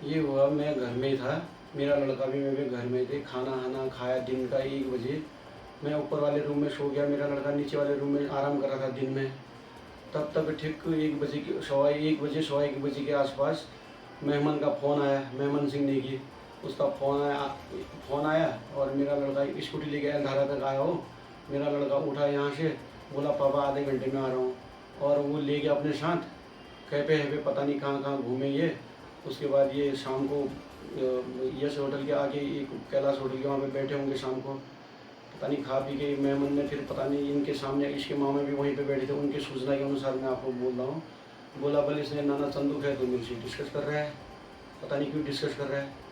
ये हुआ, मैं घर में ही था, मेरा लड़का भी, मैं भी घर में थे। खाना वाना खाया दिन का 1 बजे। मैं ऊपर वाले रूम में सो गया, मेरा लड़का नीचे वाले रूम में आराम कर रहा था दिन में। तब तक ठीक 1 बजे की सवा 1 बजे के आसपास मेहमान का फ़ोन आया, मेहमान सिंह नेगी। उसका फ़ोन आया और मेरा लड़का स्कूटी लेके धारा तक आया हो। मेरा लड़का उठा यहाँ से, बोला पापा आधे घंटे में आ रहा हूँ। और वो ले गया अपने साथ, कैफे है पता नहीं कहाँ कहाँ घूमे ये। उसके बाद ये शाम को यश होटल के आगे एक कैलाश होटल के वहाँ पे बैठे होंगे शाम को, पता नहीं खा पी के मेहमान ने फिर पता नहीं इनके सामने, इसके मामा भी वहीं पे बैठे थे, उनकी सूचना के अनुसार मैं आपको बोल रहा हूँ। बोला बल इसने नाना चंदू है तो मेरे से डिस्कस कर रहा है, पता नहीं क्यों डिस्कस कर रहा है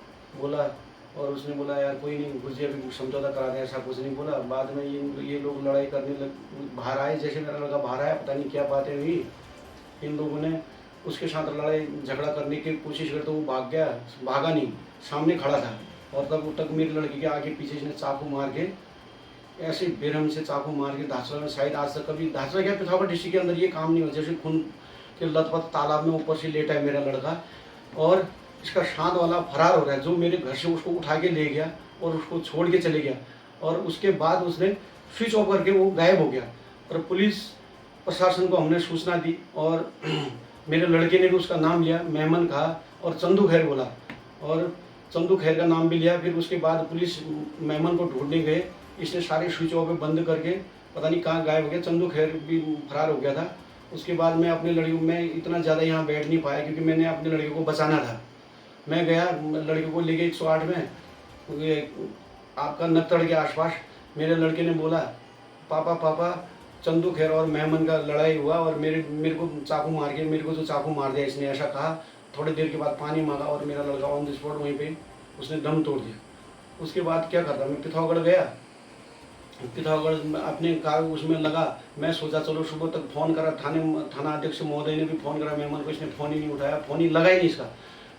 बोला। और उसने बोला यार कोई नहीं, गुजिया भी समझौता करा दे, ऐसा कुछ नहीं बोला। बाद में ये लोग लड़ाई करने लग, बाहर आए, जैसे मेरा लड़का बाहर आया, पता नहीं क्या बातें हुई, इन लोगों ने उसके साथ लड़ाई झगड़ा करने की कोशिश करते, वो भागा नहीं, सामने खड़ा था। और तब तक मेरे लड़के के आगे पीछे इसने चाकू मार के, ऐसे बेरहम से चाकू मार के, धाचरा में शायद आज तक कभी, धाचरा क्या पिथौरागढ़ डिस्ट्रिक्ट के अंदर ये काम नहीं हो, जैसे खून के लथपथ तालाब में ऊपर से लेटा है मेरा लड़का। और इसका साथ वाला फरार हो रहा है, जो मेरे घर से उसको उठा के ले गया और उसको छोड़ के चले गया। और उसके बाद उसने स्विच ऑफ करके वो गायब हो गया। और पुलिस प्रशासन को हमने सूचना दी और मेरे लड़के ने भी उसका नाम लिया, मेमन कहा और चंदू खैर बोला, और चंदू खैर का नाम भी लिया। फिर उसके बाद पुलिस मेमन को ढूंढने गए, इसने सारे स्विच ऑफ बंद करके पता नहीं कहाँ गायब हो गया, चंदू खैर भी फरार हो गया था। उसके बाद मैं अपने लड़के में इतना ज़्यादा यहाँ बैठ नहीं पाया, क्योंकि मैंने अपने लड़के को बचाना था। मैं गया लड़के को लेके 108 में, आपका नक्तड़ के आसपास। मेरे लड़के ने बोला पापा पापा चंदू खैर और मेमन का लड़ाई हुआ और मेरे को चाकू मार के, मेरे को जो चाकू मार दिया इसने, ऐसा कहा। थोड़ी देर के बाद पानी मांगा और मेरा लड़का ऑन द स्पॉट वहीं पे उसने दम तोड़ दिया। उसके बाद क्या करता, मैं पिथौरागढ़ गया, पिथौरागढ़ अपने कार उसमें लगा। मैं सोचा चलो सुबह तक फ़ोन करा, थाना अध्यक्ष महोदय ने भी फ़ोन करा मेमन को, इसने फ़ोन ही नहीं उठाया, फ़ोन ही लगा ही नहीं इसका।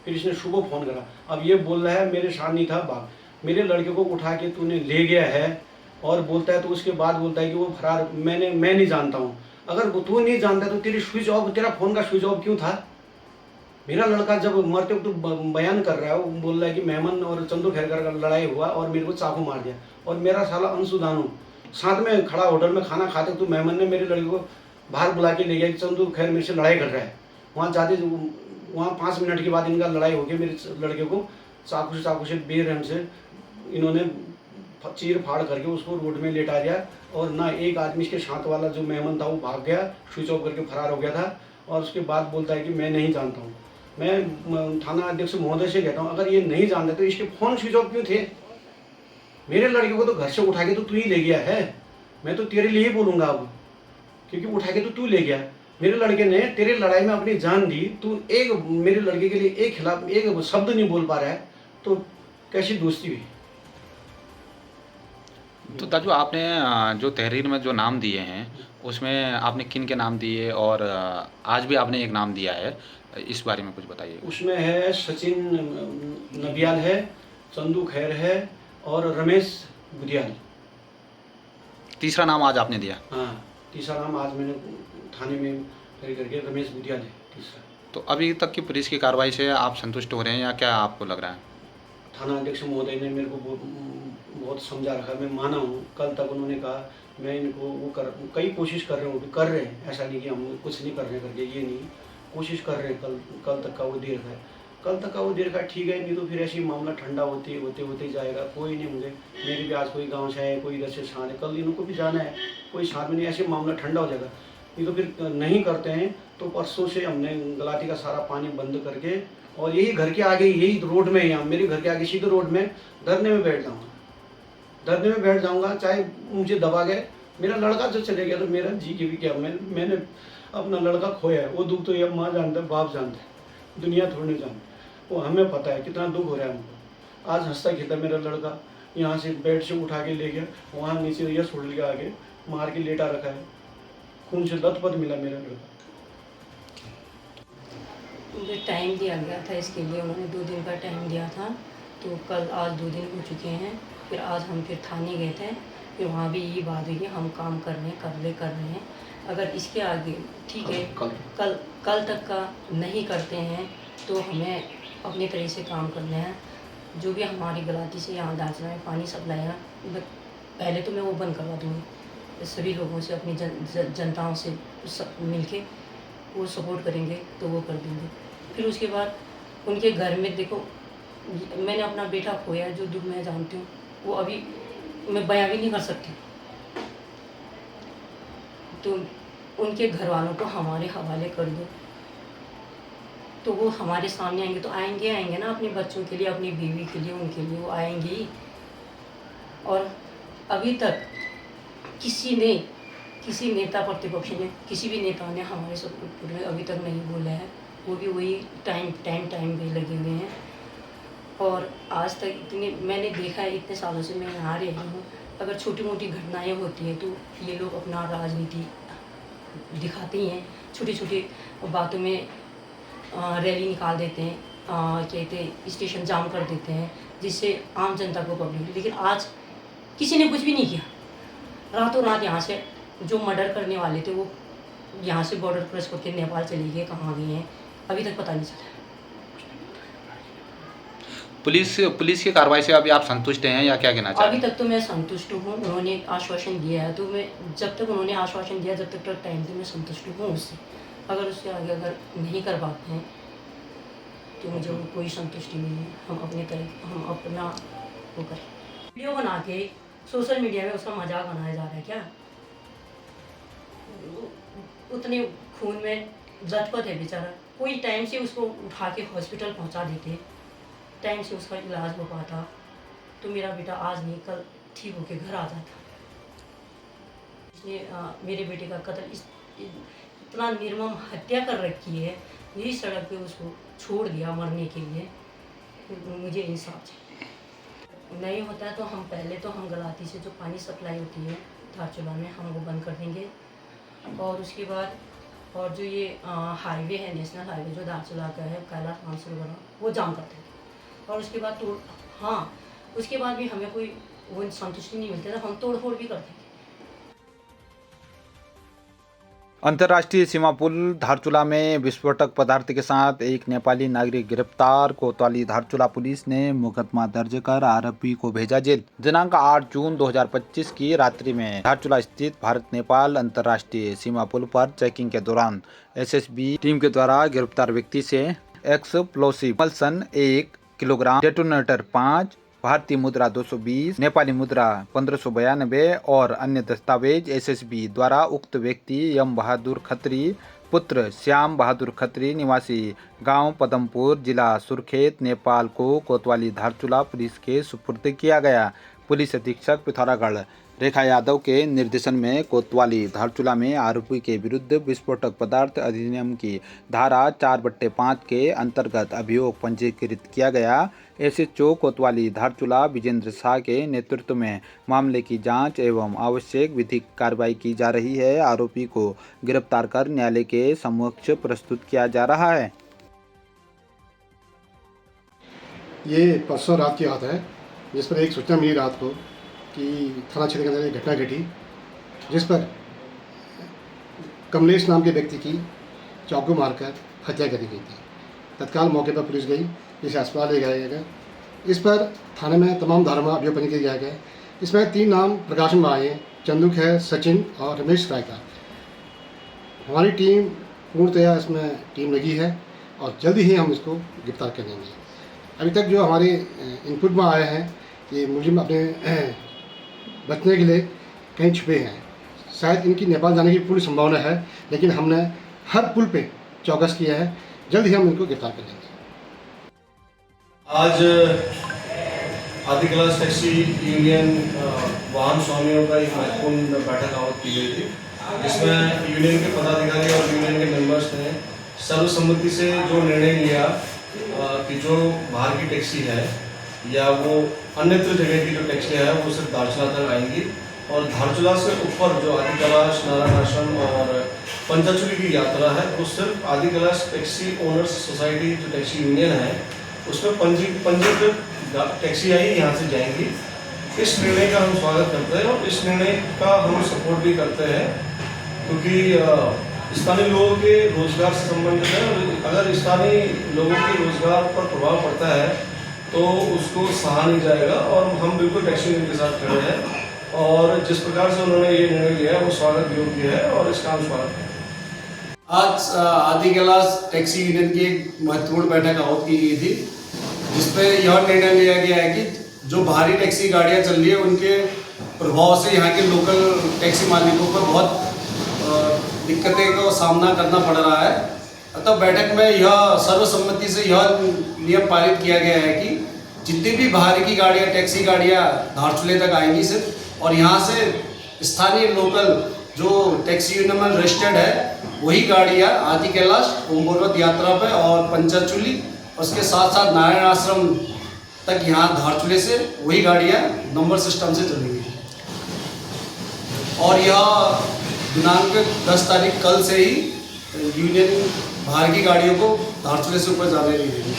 फिर इसने सुबह फ़ोन करा, अब ये बोल रहा है मेरे साथ नहीं था, भाग। मेरे लड़के को उठा के तूने ले गया है और बोलता है, तो उसके बाद बोलता है कि वो फरार, मैं नहीं जानता हूँ। अगर तू नहीं जानता तो तेरा फ़ोन का स्विच ऑफ क्यों था? मेरा लड़का जब मरते वक्त तो बयान कर रहा है, वो बोल रहा है कि मेमन और चंदू खैरकर का लड़ाई हुआ और मेरे को चाकू मार दिया। और मेरा साला अंशु दानू साथ में खड़ा होटल में खाना खाते, तो मेमन ने मेरे लड़के को बाहर बुला के ले गया कि चंदू खैर मेरे से लड़ाई कर रहा है। वहाँ जाते, वहाँ 5 मिनट के बाद इनका लड़ाई हो गई, मेरे लड़के को चाकू से बेरहम से इन्होंने चीर फाड़ करके उसको रोड में लेटा दिया। और ना एक आदमी, इसके साथ वाला जो मेमन था वो भाग गया, स्विच ऑफ करके फरार हो गया था। और उसके बाद बोलता है कि मैं नहीं जानता हूँ। मैं थाना अध्यक्ष महोदय से कहता हूँ, अगर ये नहीं जानते तो इसके फ़ोन स्विच ऑफ क्यों थे? मेरे लड़के को तो घर से उठा के तो तू ही ले गया है, मैं तो तेरे लिए ही बोलूँगा अब, क्योंकि उठा के तो तू ले गया। मेरे लड़के ने तेरे लड़ाई में अपनी जान दी, तू एक मेरे लड़के के लिए एक खिलाफ एक शब्द नहीं बोल पा रहा है, तो कैसी दोस्ती हुई? तो ताजू आपने जो तहरीर में जो नाम दिए हैं उसमें आपने किन के नाम दिए और आज भी आपने एक नाम दिया है, इस बारे में कुछ बताइए। उसमें है सचिन नबियाल है, चंदू खैर है और रमेश बुधियाल। तीसरा नाम आज आपने दिया? हाँ, तीसरा नाम आज मैंने थाने में करके रमेश बुधियाल है तीसरा। तो अभी तक की पुलिस की कार्रवाई से आप संतुष्ट हो रहे हैं या क्या आपको लग रहा है? थाना अध्यक्ष महोदय ने मेरे को बहुत समझा रखा, मैं माना हूँ। कल तक उन्होंने कहा मैं इनको कई कोशिश कर रहे हूँ, कर रहे हैं, ऐसा नहीं कि हम कुछ नहीं कर रहे करके, ये नहीं, कोशिश कर रहे हैं। कल तक का वो देर है, कल तक का वो देर का ठीक है, नहीं तो फिर ऐसे ही मामला ठंडा होते जाएगा। कोई नहीं, मेरे भी आज कोई गाँव से है, कोई इधर से साथ है, कल इनको भी जाना है, कोई साथ में नहीं, ऐसे मामला ठंडा हो जाएगा। नहीं तो फिर नहीं करते हैं तो परसों से हमने गलाती का सारा पानी बंद करके, और यही घर के आगे, यही रोड में, यहाँ मेरे घर के आगे सीधे रोड में धरने में बैठ जाऊँगा, चाहे मुझे दबा गए। मेरा लड़का जो चले गया तो मेरा जी के भी क्या, मैंने अपना लड़का खोया है, वो दुख तो ये माँ जानते हैं, बाप जानते हैं, दुनिया थोड़ी नहीं जानती। वो हमें पता है कितना दुख हो रहा है हमको। आज हंसता खेलता मेरा लड़का यहाँ से बेड से उठा के ले गया, वहाँ नीचे यश होटल के आगे मार के लेटा रखा है, खून से लथपथ मिला मेरा लड़का। मुझे टाइम दिया गया था इसके लिए, उन्होंने 2 दिन का टाइम दिया था, तो कल आज 2 दिन हो चुके हैं। फिर आज हम फिर थाने गए थे, फिर वहाँ भी यही बात हुई कि हम काम कर रहे हैं, अगर इसके आगे ठीक है कल तक का नहीं करते हैं तो हमें अपनी तरह से काम करना है। जो भी हमारी गलती से यहाँ दार्चुला में पानी सप्लाई है, पहले तो मैं वो बंद करवा दूँगी। सभी लोगों से, अपनी जनताओं से सब मिल के वो सपोर्ट करेंगे तो वो कर देंगे। फिर उसके बाद उनके घर में देखो, मैंने अपना बेटा खोया, जो दुख मैं जानती हूँ वो अभी मैं बयां भी नहीं कर सकती। तो उनके घर वालों को हमारे हवाले कर दो, तो वो हमारे सामने आएंगे तो आएंगे ना, अपने बच्चों के लिए, अपनी बीवी के लिए, उनके लिए वो आएंगे ही। और अभी तक किसी नेता प्रतिपक्ष ने, किसी भी नेता ने हमारे सपोर्ट में अभी तक नहीं बोला है। वो भी वही टाइम पे लगे हुए हैं। और आज तक इतने मैंने देखा है, इतने सालों से मैं यहाँ रही हूँ, अगर छोटी मोटी घटनाएं होती हैं तो ये लोग अपना राजनीति दिखाते ही हैं। छोटी छोटी बातों में रैली निकाल देते हैं, कहते हैं स्टेशन जाम कर देते हैं, जिससे आम जनता को प्रॉब्लम है। लेकिन आज किसी ने कुछ भी नहीं किया। रातों रात यहाँ से जो मर्डर करने वाले थे वो यहाँ से बॉर्डर क्रॉस करके नेपाल चले गए, कहाँ गए हैं अभी तक पता नहीं चला। पुलिस की कार्रवाई से अभी आप संतुष्ट हैं या क्या कहना चाहते अभी हैं? तक तो मैं संतुष्ट हूँ। उन्होंने आश्वासन दिया है, तो मैं जब तक उन्होंने आश्वासन दिया, जब तक टाइम से मैं संतुष्ट हूँ उससे। अगर उससे आगे अगर नहीं कर पाते हैं तो मुझे कोई संतुष्टि नहीं है। हम अपना वो करें। वीडियो बना के सोशल मीडिया में उसका मजाक बनाया जा रहा है क्या? उतने खून में लथपथ है बेचारा, कोई टाइम से उसको उठा के हॉस्पिटल पहुंचा देते, टाइम से उसका इलाज हो पाता तो मेरा बेटा आज नहीं कल ठीक होके घर आ जाता। इसने मेरे बेटे का कत्ल इतना निर्मम हत्या कर रखी है, यही सड़क पे उसको छोड़ दिया मरने के लिए। मुझे इंसाफ चाहिए। नहीं होता है तो हम गलाती से जो पानी सप्लाई होती है धारचूला में, हम वो बंद कर देंगे। और उसके बाद और जो ये हाईवे है, नेशनल हाईवे जो धारचूला का है, कैलाश मानसरोवर, वो जाम कर देंगे। और उसके बाद उसके बाद भी हमें कोई वो संतुष्टि नहीं मिलती तो हम तोड़ फोड़ भी कर देंगे। अंतर्राष्ट्रीय सीमा पुल धारचूला में विस्फोटक पदार्थ के साथ एक नेपाली नागरिक गिरफ्तार। कोतवाली धारचूला पुलिस ने मुकदमा दर्ज कर आरोपी को भेजा जेल। दिनांक 8 जून 2025 की रात्रि में धारचूला स्थित भारत नेपाल अंतर्राष्ट्रीय सीमा पुल पर चेकिंग के दौरान एसएसबी टीम के द्वारा गिरफ्तार व्यक्ति से एक्सप्लोसिव मल्सन 1 किलोग्राम, डेटोनेटर 5, भारतीय मुद्रा 220, नेपाली मुद्रा 1592 और अन्य दस्तावेज एसएसबी द्वारा उक्त व्यक्ति यम बहादुर खत्री पुत्र श्याम बहादुर खत्री निवासी गांव पदमपुर जिला सुर्खेत नेपाल को कोतवाली धारचूला पुलिस के सुपुर्द किया गया। पुलिस अधीक्षक पिथौरागढ़ रेखा यादव के निर्देशन में कोतवाली धारचूला में आरोपी के विरुद्ध विस्फोटक पदार्थ अधिनियम की धारा 4/5 के अंतर्गत अभियोग पंजीकृत किया गया। एसएचओ कोतवाली धारचूला विजेंद्र शाह के नेतृत्व में मामले की जांच एवं आवश्यक विधिक कार्रवाई की जा रही है। आरोपी को गिरफ्तार कर न्यायालय के समक्ष प्रस्तुत किया जा रहा है। ये परसों रात की बात है, जिस पर एक सूचना मिली रात को कि थाना क्षेत्र के अंदर एक घटना घटी, जिस पर कमलेश नाम के व्यक्ति की चाकू मारकर हत्या करी गई थी। तत्काल मौके पर पुलिस गई, इसे अस्पताल ले जाया गया। इस पर थाने में तमाम धाराओं में अभियोग पंजीकृत किया गया। इसमें 3 नाम प्रकाशन में आए हैं, चंदुक है, सचिन और रमेश राय का। हमारी टीम पूर्णतया इसमें टीम लगी है और जल्दी ही हम इसको गिरफ्तार कर लेंगे। अभी तक जो हमारे इनपुट में आए हैं, ये मुलजिम अपने बचने के लिए कहीं छुपे हैं। शायद इनकी नेपाल जाने की पूरी संभावना है, लेकिन हमने हर पुल पे चौकस किया है। जल्द ही हम इनको गिरफ्तार कर लेंगे। आज आदिकलास टैक्सी यूनियन वाहन स्वामियों का एक महत्वपूर्ण बैठक आहूत की गई थी, जिसमें यूनियन के पदाधिकारी और यूनियन के मेंबर्स ने सर्वसम्मति से जो निर्णय लिया कि जो बाहर की टैक्सी है या वो अन्यत्र जगह की जो टैक्सी है वो सिर्फ धारचूला तक आएंगी और धारचूला से ऊपर जो आदिकलाश, नारायण आश्रम और पंचाचूली की यात्रा है वो सिर्फ आदिकलाश टैक्सी ओनर्स सोसाइटी जो टैक्सी यूनियन है उसमें पंजीकृत टैक्सियाँ ही यहाँ से जाएंगी। इस निर्णय का हम स्वागत करते हैं और इस निर्णय का हम सपोर्ट भी करते हैं, क्योंकि स्थानीय लोगों के रोजगार से संबंधित है। और अगर स्थानीय लोगों के रोजगार पर प्रभाव पड़ता है तो उसको सहा नहीं जाएगा और हम बिल्कुल टैक्सी यूनियन के साथ खड़े हैं। और जिस प्रकार से उन्होंने ये निर्णय लिया है वो स्वागत योग्य है और इसका हम स्वागत करें। आज आदि कैलाश टैक्सी यूनियन की एक महत्वपूर्ण बैठक आहूत की गई थी, जिसपे यह निर्णय लिया गया है कि जो भारी टैक्सी गाड़ियां चल रही है उनके प्रभाव से यहाँ के लोकल टैक्सी मालिकों को बहुत दिक्कतें का सामना करना पड़ रहा है। अतः बैठक में यह सर्वसम्मति से यह नियम पारित किया गया है कि जितनी भी भारी की गाड़ियाँ टैक्सी गाड़ियाँ धारचूले तक आएंगी सिर्फ, और यहाँ से स्थानीय लोकल जो टैक्सी यूनियन में रजिस्टर्ड है वही गाड़ियाँ आदि कैलाश ओम पर्वत यात्रा पे और पंचरचूली, उसके साथ साथ नारायण आश्रम तक यहाँ धारचूले से वही गाड़ियाँ नंबर सिस्टम से चलेंगी। और यह दिनांक 10 तारीख कल से ही यूनियन बाहर की गाड़ियों को धारचूले से ऊपर जाने नहीं देंगे।